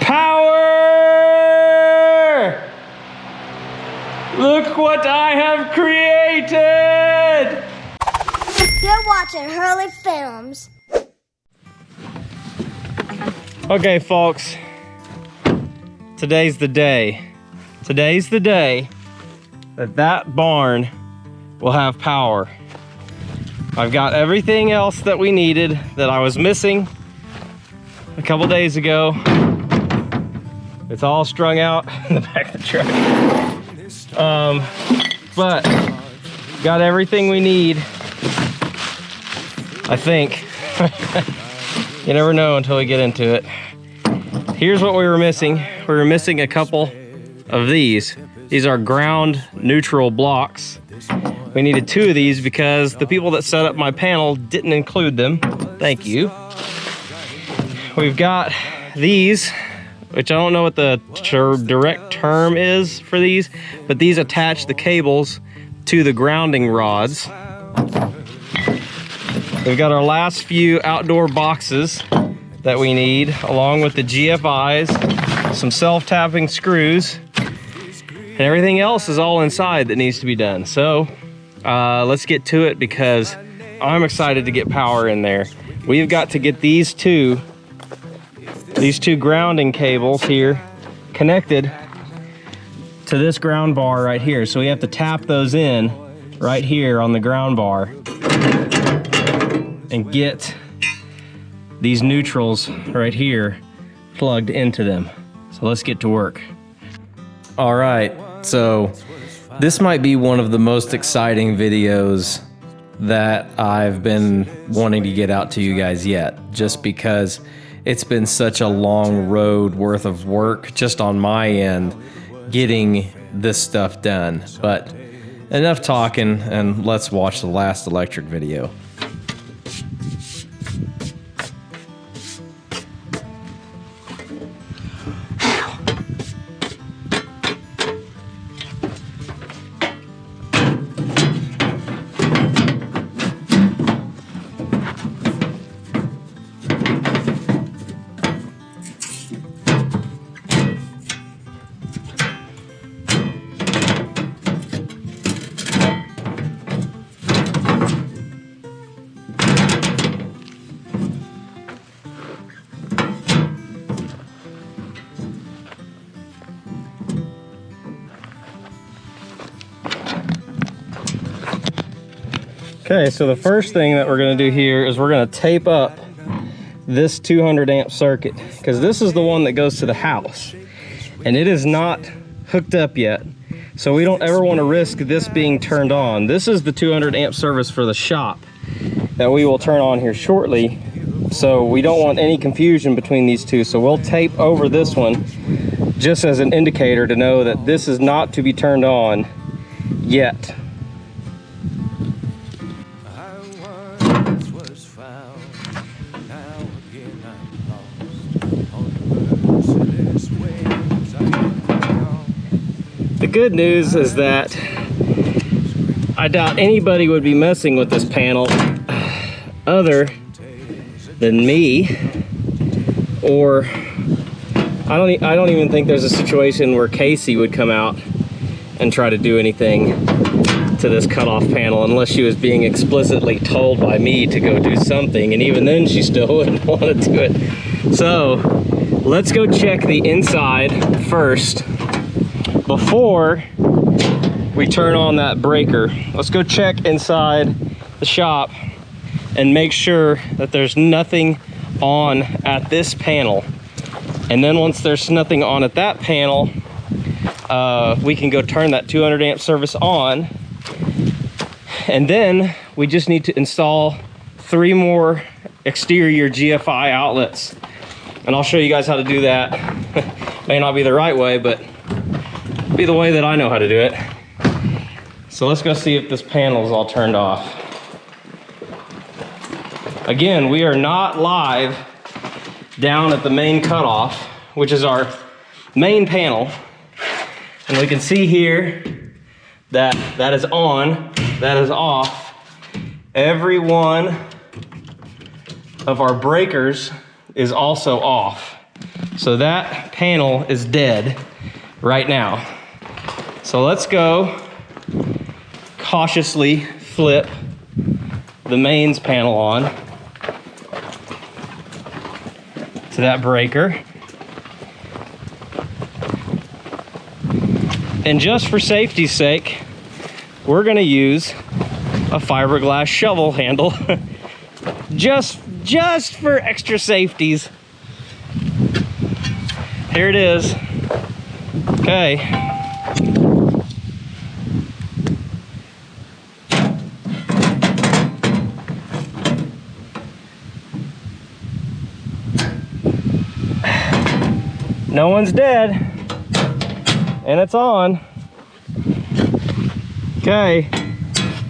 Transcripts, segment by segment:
Power! Look what I have created! You're watching Hurley Films. Okay, folks. Today's the day. Today's the day that barn will have power. I've got everything else that we needed that I was missing a couple days ago. It's all strung out in the back of the truck. But got everything we need, I think. You never know until we get into it. Here's what we were missing. We were missing a couple of these. These are ground neutral blocks. We needed 2 of these because the people that set up my panel didn't include them. Thank you. We've got these, which I don't know what the direct term is for these, but these attach the cables to the grounding rods. We've got our last few outdoor boxes that we need, along with the GFIs, some self-tapping screws, and everything else is all inside that needs to be done. So let's get to it because I'm excited to get power in there. We've got to get these two grounding cables here connected to this ground bar right here. So we have to tap those in right here on the ground bar and get these neutrals right here plugged into them. So let's get to work. All right, so this might be one of the most exciting videos that I've been wanting to get out to you guys yet, just because it's been such a long road worth of work just on my end getting this stuff done. But enough talking, and let's watch the last electric video. Okay, so the first thing that we're going to do here is we're going to tape up this 200 amp circuit, because this is the one that goes to the house and it is not hooked up yet, so we don't ever want to risk this being turned on. This is the 200 amp service for the shop that we will turn on here shortly, so we don't want any confusion between these two. So we'll tape over this one just as an indicator to know that this is not to be turned on yet. The good news is that I doubt anybody would be messing with this panel other than me, or I don't even think there's a situation where Casey would come out and try to do anything to this cutoff panel unless she was being explicitly told by me to go do something, and even then she still wouldn't want to do it. So let's go check the inside first before we turn on that breaker. Let's go check inside the shop and make sure that there's nothing on at this panel. And then once there's nothing on at that panel, we can go turn that 200 amp service on. And then we just need to install 3 more exterior GFI outlets. And I'll show you guys how to do that. May not be the right way, but be the way that I know how to do it. So let's go see if this panel is all turned off. Again, we are not live down at the main cutoff, which is our main panel. And we can see here that is on, that is off. Every one of our breakers is also off. So that panel is dead right now. So let's go cautiously flip the mains panel on to that breaker. And just for safety's sake, we're gonna use a fiberglass shovel handle just for extra safeties. Here it is. Okay. No one's dead, and it's on. Okay,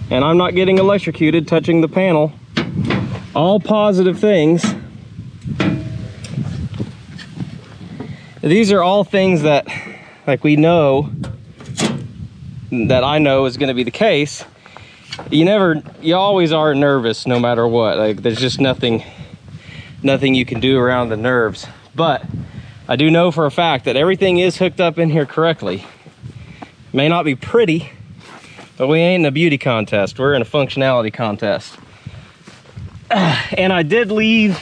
and I'm not getting electrocuted touching the panel. All positive things. These are all things that, like, we know, that I know is gonna be the case. You always are nervous no matter what. Like, there's just nothing you can do around the nerves. But I do know for a fact that everything is hooked up in here correctly. May not be pretty, but we ain't in a beauty contest. We're in a functionality contest. And I did leave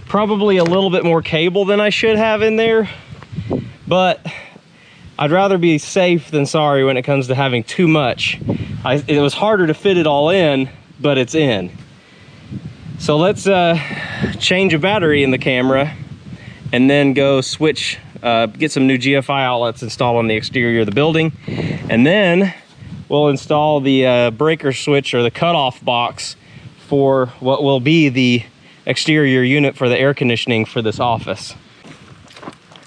probably a little bit more cable than I should have in there, but I'd rather be safe than sorry when it comes to having too much. It was harder to fit it all in, but it's in. So let's change a battery in the camera and then go switch, get some new GFI outlets installed on the exterior of the building. And then we'll install the breaker switch or the cutoff box for what will be the exterior unit for the air conditioning for this office.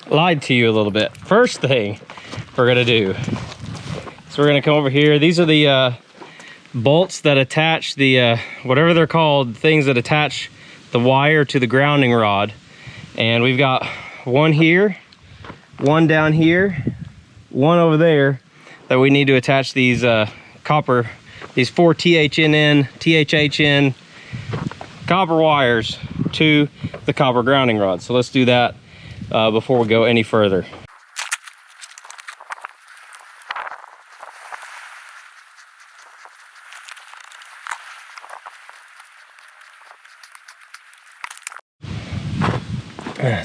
Lied to you a little bit. First thing we're gonna do, so we're gonna come over here. These are the bolts that attach the, whatever they're called, things that attach the wire to the grounding rod. And we've got one here, one down here, one over there that we need to attach these these 4 THHN copper wires to the copper grounding rod. So let's do that before we go any further.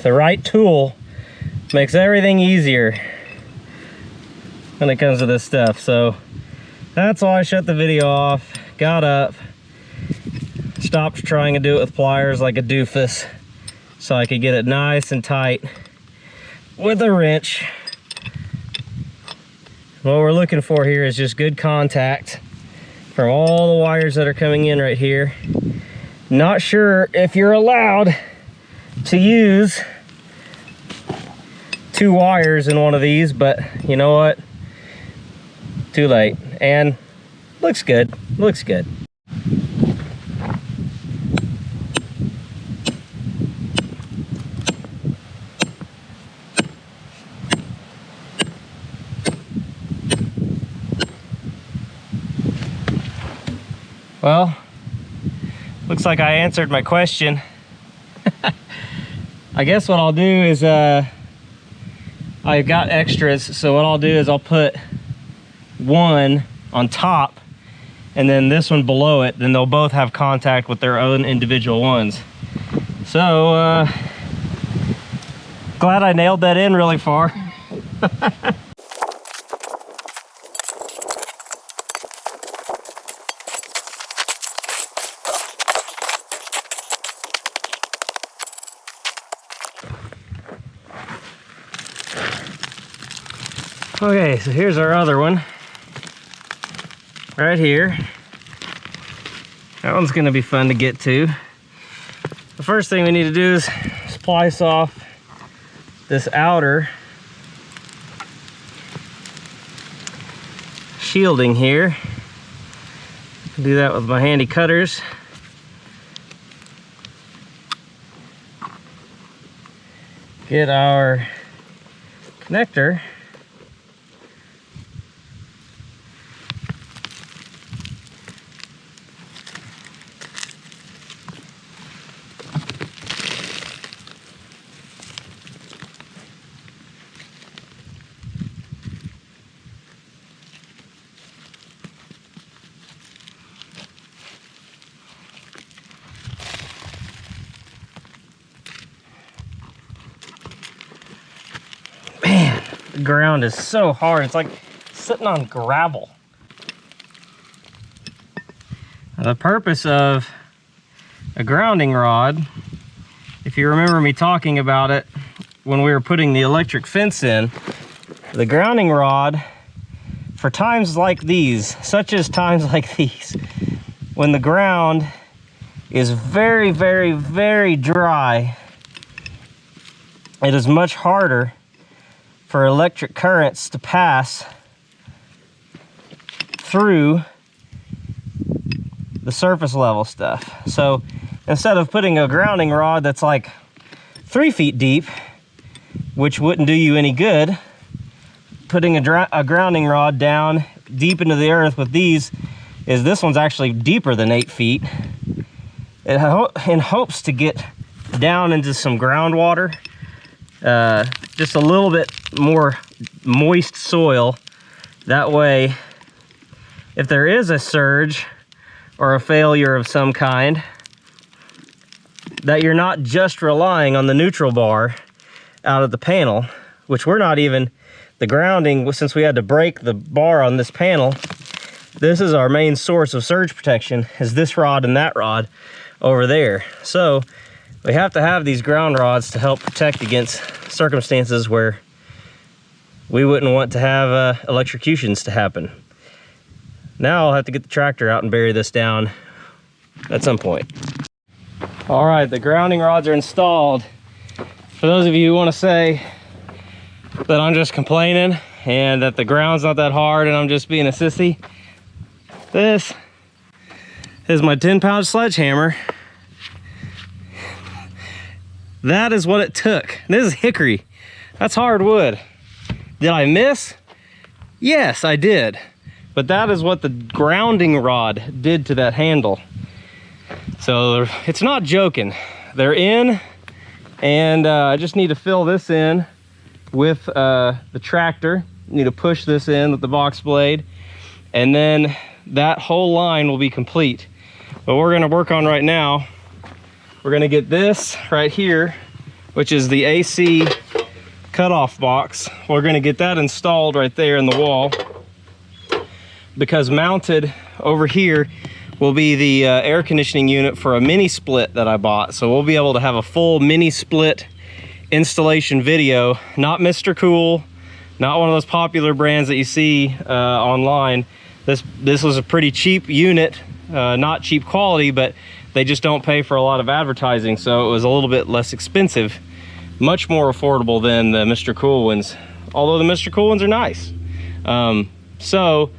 The right tool makes everything easier when it comes to this stuff. So that's why I shut the video off, got up, stopped trying to do it with pliers like a doofus, so I could get it nice and tight with a wrench. What we're looking for here is just good contact from all the wires that are coming in right here. Not sure if you're allowed to use 2 wires in one of these, but you know what? Too late. And looks good. Looks good. Well, looks like I answered my question. I guess what I'll do is I got extras, so what I'll do is I'll put one on top and then this one below it, then they'll both have contact with their own individual ones. So glad I nailed that in really far. Okay, so here's our other one right here. That one's gonna be fun to get to. The first thing we need to do is splice off this outer shielding here. I can do that with my handy cutters. Get our ground is so hard. It's like sitting on gravel. The purpose of a grounding rod, if you remember me talking about it when we were putting the electric fence in, the grounding rod for times like these, such as times like these, when the ground is very, very, very dry, it is much harder for electric currents to pass through the surface level stuff. So instead of putting a grounding rod that's like 3 feet deep, which wouldn't do you any good, putting a grounding rod down deep into the earth with these, is this one's actually deeper than 8 feet. In hopes to get down into some groundwater, just a little bit more moist soil. That way, if there is a surge or a failure of some kind, that you're not just relying on the neutral bar out of the panel, which we're not even, the grounding, since we had to break the bar on this panel, this is our main source of surge protection, is this rod and that rod over there. So we have to have these ground rods to help protect against circumstances where we wouldn't want to have electrocutions to happen. Now I'll have to get the tractor out and bury this down at some point. All right, the grounding rods are installed. For those of you who want to say that I'm just complaining and that the ground's not that hard and I'm just being a sissy, this is my 10-pound sledgehammer. That is what it took. This is hickory. That's hardwood. Did I miss? Yes, I did. But that is what the grounding rod did to that handle. So it's not joking. They're in, and I just need to fill this in with the tractor. Need to push this in with the box blade, and then that whole line will be complete. What we're gonna work on right now, we're gonna get this right here, which is the AC cutoff box. We're gonna get that installed right there in the wall, because mounted over here will be the air conditioning unit for a mini split that I bought. So we'll be able to have a full mini split installation video, not Mr. Cool, not one of those popular brands that you see online. This was a pretty cheap unit, not cheap quality, but they just don't pay for a lot of advertising, so it was a little bit less expensive, much more affordable than the Mr. Cool ones, although the Mr. Cool ones are nice. So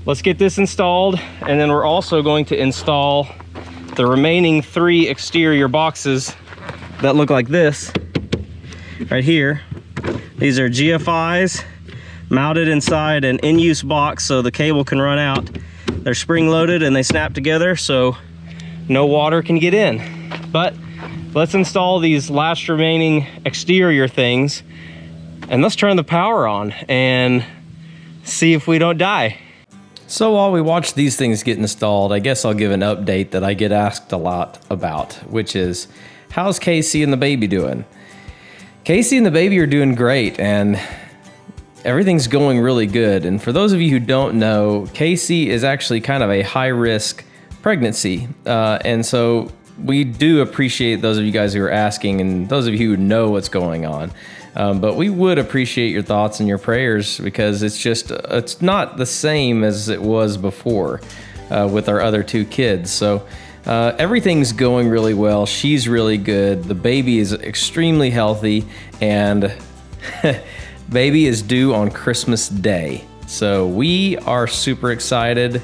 let's get this installed, and then we're also going to install the remaining 3 exterior boxes that look like this right here. These are GFIs mounted inside an in-use box so the cable can run out. They're spring loaded and they snap together so no water can get in. But let's install these last remaining exterior things, and let's turn the power on and see if we don't die. So while we watch these things get installed, I guess I'll give an update that I get asked a lot about, which is, how's Casey and the baby doing? Casey and the baby are doing great, and everything's going really good. And for those of you who don't know, Casey is actually kind of a high-risk pregnancy. And so we do appreciate those of you guys who are asking and those of you who know what's going on. But we would appreciate your thoughts and your prayers, because it's not the same as it was before with our other 2 kids. So everything's going really well. She's really good. The baby is extremely healthy, and baby is due on Christmas Day. So we are super excited,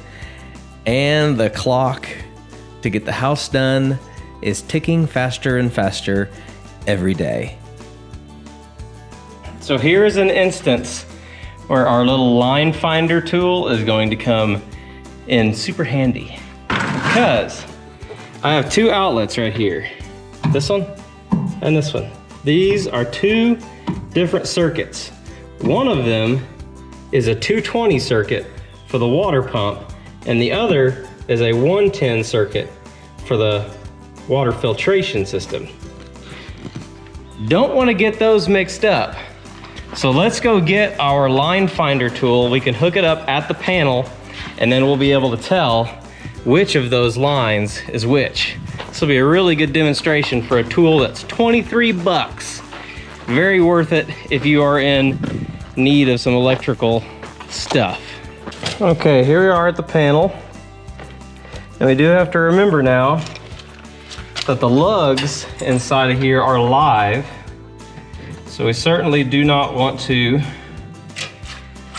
and the clock to get the house done is ticking faster and faster every day. So here's an instance where our little line finder tool is going to come in super handy, because I have 2 outlets right here, this one and this one. These are 2 different circuits. One of them is a 220 circuit for the water pump, and the other is a 110 circuit for the water filtration system. Don't want to get those mixed up. So let's go get our line finder tool. We can hook it up at the panel and then we'll be able to tell which of those lines is which. This will be a really good demonstration for a tool that's 23 bucks. Very worth it if you are in need of some electrical stuff. Okay, here we are at the panel. And we do have to remember now that the lugs inside of here are live. So we certainly do not want to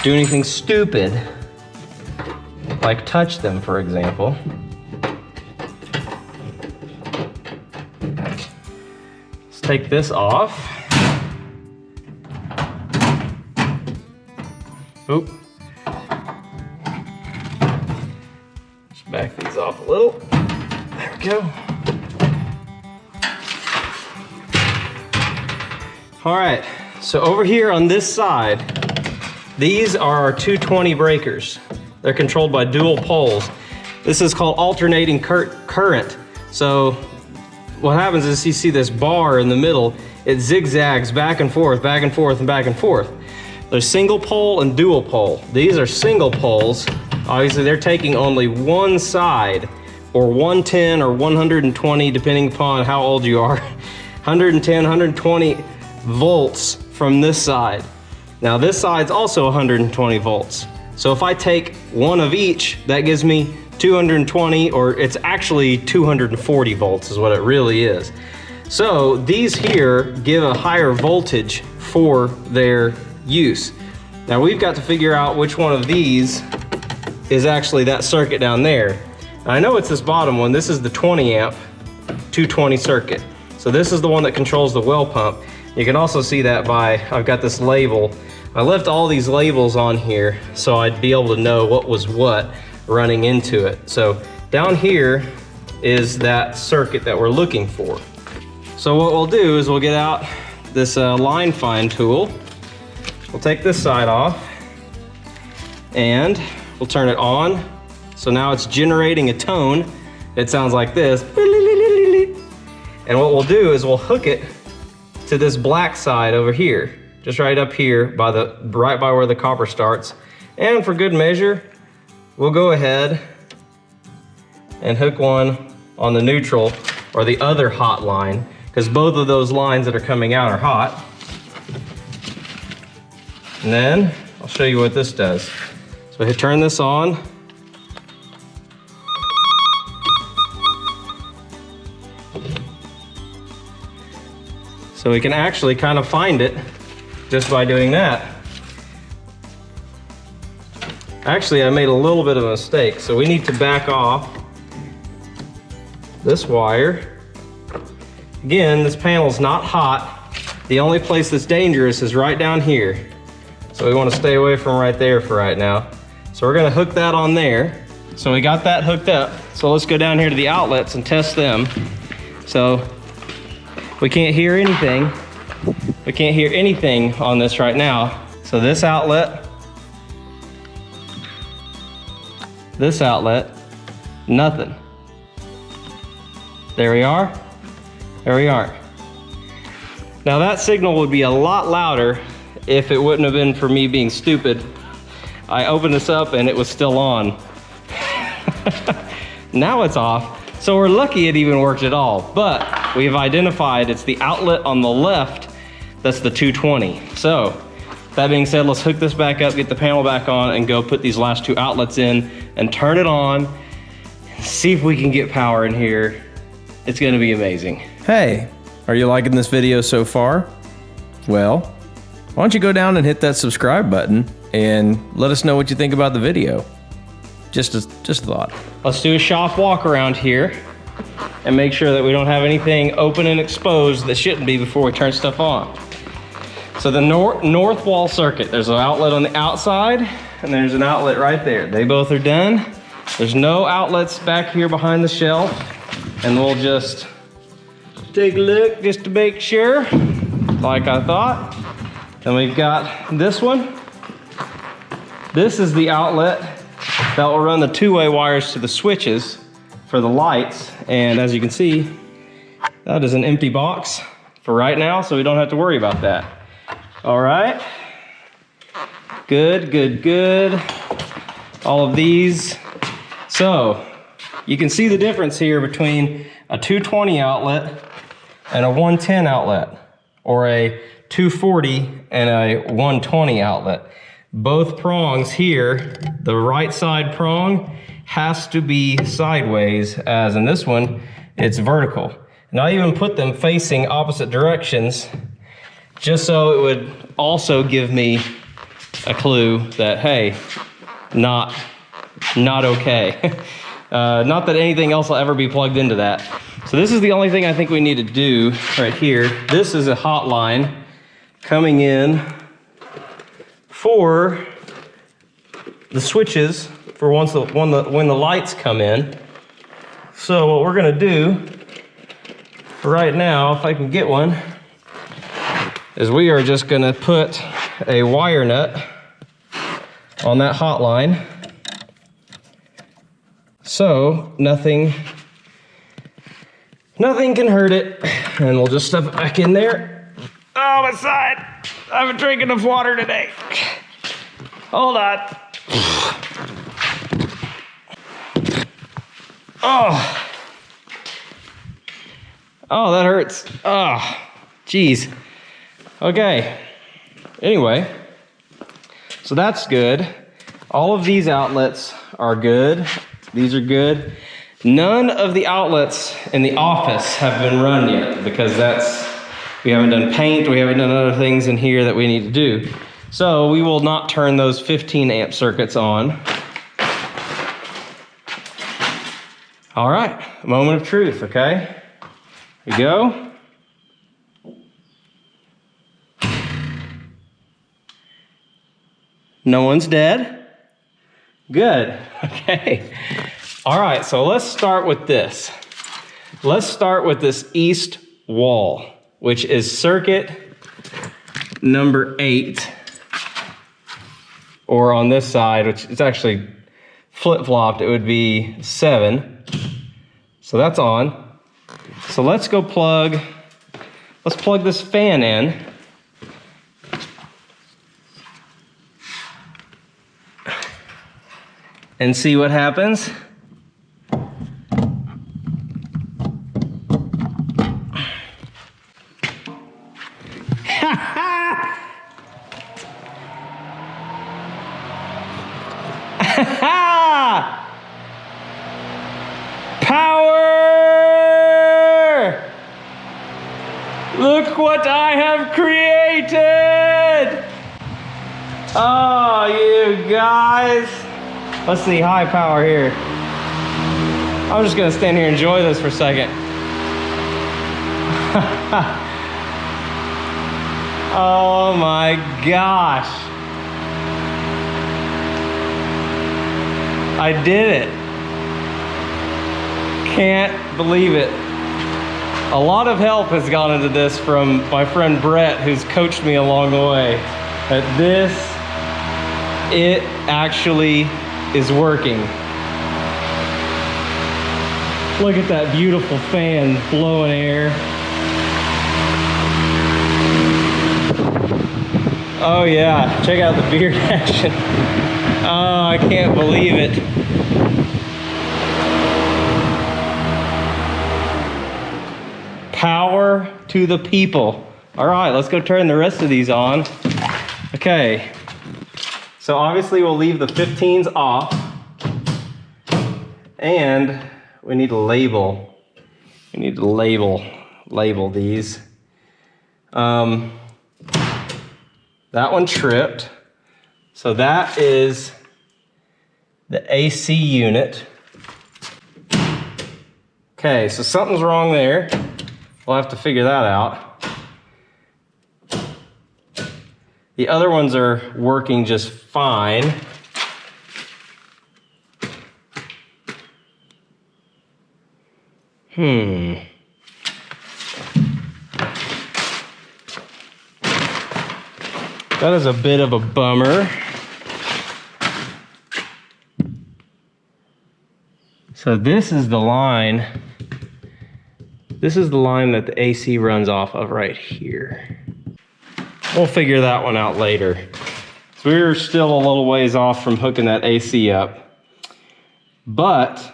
do anything stupid, like touch them, for example. Let's take this off. Oop. Just back these off a little. There we go. All right, so over here on this side, these are our 220 breakers. They're controlled by dual poles. This is called alternating current. So what happens is you see this bar in the middle, it zigzags back and forth, back and forth, and back and forth. There's single pole and dual pole. These are single poles. Obviously they're taking only one side, or 110 or 120, depending upon how old you are. 110, 120 volts from this side. Now this side's also 120 volts. So if I take one of each, that gives me 220, or it's actually 240 volts is what it really is. So these here give a higher voltage for their use. Now we've got to figure out which one of these is actually that circuit down there. I know it's this bottom one. This is the 20 amp 220 circuit. So this is the one that controls the well pump. You can also see that by, I've got this label. I left all these labels on here so I'd be able to know what was what running into it. So down here is that circuit that we're looking for. So what we'll do is we'll get out this line find tool. We'll take this side off and we'll turn it on. So now it's generating a tone. It sounds like this. And what we'll do is we'll hook it to this black side over here, just right up here right by where the copper starts. And for good measure, we'll go ahead and hook one on the neutral or the other hot line, because both of those lines that are coming out are hot. And then I'll show you what this does. So I turn this on. So we can actually kind of find it just by doing that. Actually, I made a little bit of a mistake, so we need to back off this wire. Again, this panel's not hot. The only place that's dangerous is right down here. So we want to stay away from right there for right now. So we're going to hook that on there. So we got that hooked up. So let's go down here to the outlets and test them. So we can't hear anything. We can't hear anything on this right now. So this outlet, nothing. There we are. There we are. Now that signal would be a lot louder if it wouldn't have been for me being stupid. I opened this up and it was still on. Now it's off. So we're lucky it even worked at all, but we've identified it's the outlet on the left that's the 220. So that being said, let's hook this back up, get the panel back on, and go put these last two outlets in and turn it on and see if we can get power in here. It's gonna be amazing. Hey, are you liking this video so far? Well, why don't you go down and hit that subscribe button and let us know what you think about the video. Just a thought. Let's do a shop walk around here and make sure that we don't have anything open and exposed that shouldn't be before we turn stuff on. So the north wall circuit, there's an outlet on the outside and there's an outlet right there. They both are done. There's no outlets back here behind the shelf, and we'll just take a look just to make sure, like I thought. Then we've got this one. This is the outlet that will run the two-way wires to the switches for the lights. And as you can see, that is an empty box for right now, so we don't have to worry about that. All right, Good, good, good. All of these. So you can see the difference here between a 220 outlet and a 110 outlet, or a 240 and a 120 outlet. Both prongs here, the right side prong has to be sideways, as in this one, it's vertical. And I even put them facing opposite directions just so it would also give me a clue that, hey, not okay. Not that anything else will ever be plugged into that. So this is the only thing I think we need to do right here. This is a hotline coming in for the switches for when the lights come in. So what we're gonna do for right now, if I can get one, is we are just gonna put a wire nut on that hotline so nothing can hurt it, and we'll just stuff it back in there. Oh, my side! I haven't drank enough water today. Hold on. Oh, that hurts. Oh, geez. Okay. Anyway, so that's good. All of these outlets are good. These are good. None of the outlets in the office have been run yet because we haven't done paint, we haven't done other things in here that we need to do. So we will not turn those 15 amp circuits on. All right, moment of truth, okay? Here we go. No one's dead. Good, okay. All right, so let's start with this. Let's start with this east wall, which is circuit number 8, or on this side, which is actually flip-flopped, it would be 7. So that's on. So let's plug this fan in. And see what happens. Power! Look what I have created! Oh, you guys. Let's see, high power here. I'm just gonna stand here and enjoy this for a second. Oh my gosh. I did it. Can't believe it. A lot of help has gone into this from my friend Brett, who's coached me along the way. But it actually is working. Look at that beautiful fan blowing air. Oh yeah, check out the beard action. Oh, I can't believe it. Power to the people. All right, let's go turn the rest of these on. Okay. So obviously we'll leave the 15s off, and we need to label. We need to label these. That one tripped. So that is the AC unit. Okay, so something's wrong there. We'll have to figure that out. The other ones are working just fine. That is a bit of a bummer. So this is the line. This is the line that the AC runs off of right here. We'll figure that one out later. So we're still a little ways off from hooking that AC up. But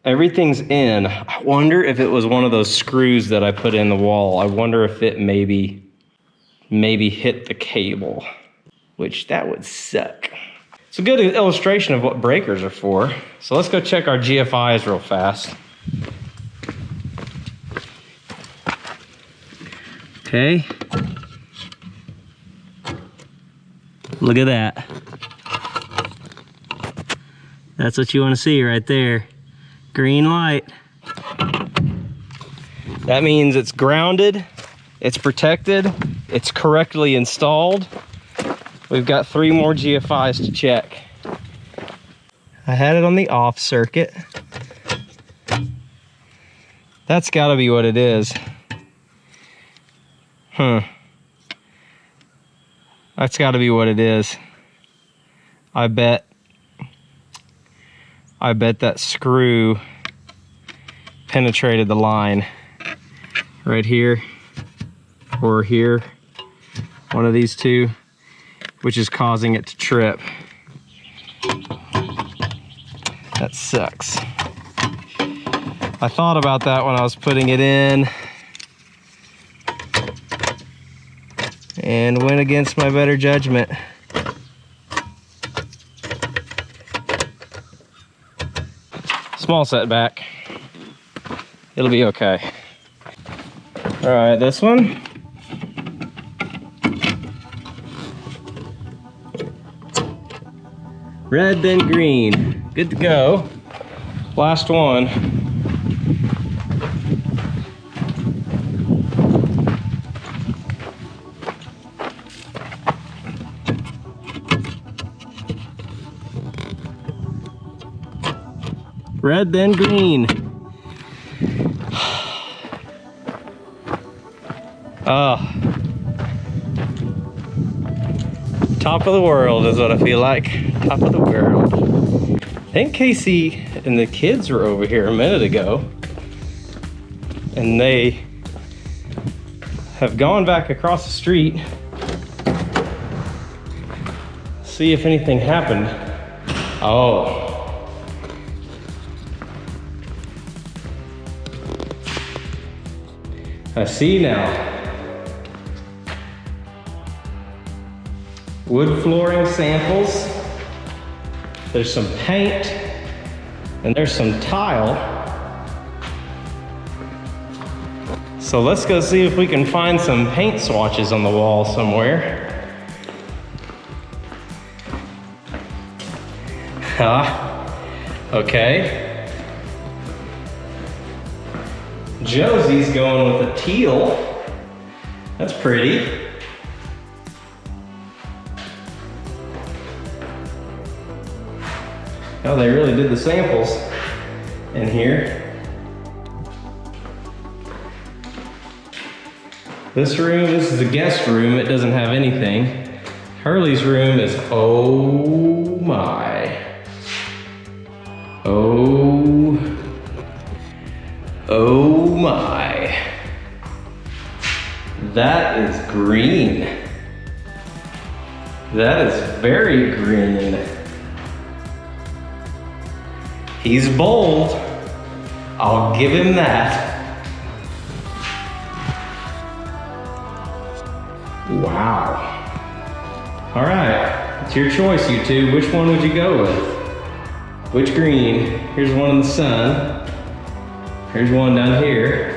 everything's in. I wonder if it was one of those screws that I put in the wall. I wonder if it maybe hit the cable, which that would suck. It's a good illustration of what breakers are for. So let's go check our GFIs real fast. Okay. Look at that. That's what you want to see right there. Green light. That means it's grounded, it's protected, it's correctly installed. We've got 3 more GFIs to check. I had it on the off circuit. That's gotta be what it is. That's gotta be what it is. I bet that screw penetrated the line right here or here, one of these two, which is causing it to trip. That sucks. I thought about that when I was putting it in and went against my better judgment. Small setback. It'll be okay. All right, this one. Red, then green. Good to go. Last one. Red, then green. Oh. Top of the world is what I feel like. Top of the world. I think Casey and the kids were over here a minute ago. And they have gone back across the street. See if anything happened. Oh. I see now. Wood flooring samples. There's some paint and there's some tile. So let's go see if we can find some paint swatches on the wall somewhere. Okay. Josie's going with a teal. That's pretty. Oh, they really did the samples in here. This is a guest room. It doesn't have anything. Hurley's room is, oh my. Oh my. That is green. That is very green. He's bold. I'll give him that. Wow. All right, it's your choice, you two. Which one would you go with? Which green? Here's one in the sun. Here's one down here.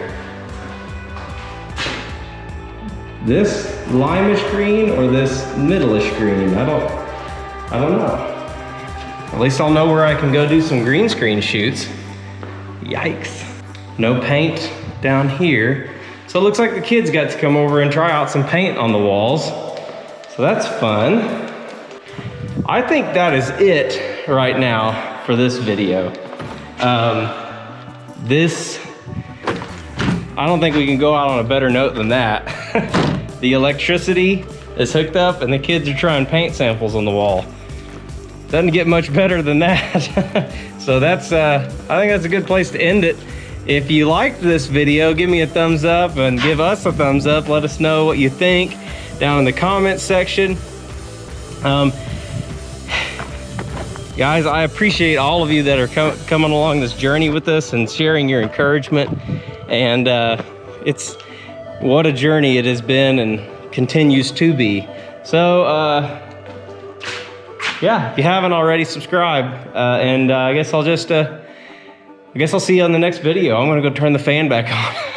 This limeish green or this middle-ish green? I don't know. At least I'll know where I can go do some green screen shoots. Yikes. No paint down here. So it looks like the kids got to come over and try out some paint on the walls. So that's fun. I think that is it right now for this video. I don't think we can go out on a better note than that. The electricity is hooked up and the kids are trying paint samples on the wall. Doesn't get much better than that. So that's, I think that's a good place to end it. If you liked this video, give me a thumbs up and give us a thumbs up. Let us know what you think down in the comments section. Guys, I appreciate all of you that are coming along this journey with us and sharing your encouragement. And it's what a journey it has been and continues to be. So, yeah, if you haven't already, subscribe. And I guess I'll see you on the next video. I'm gonna go turn the fan back on.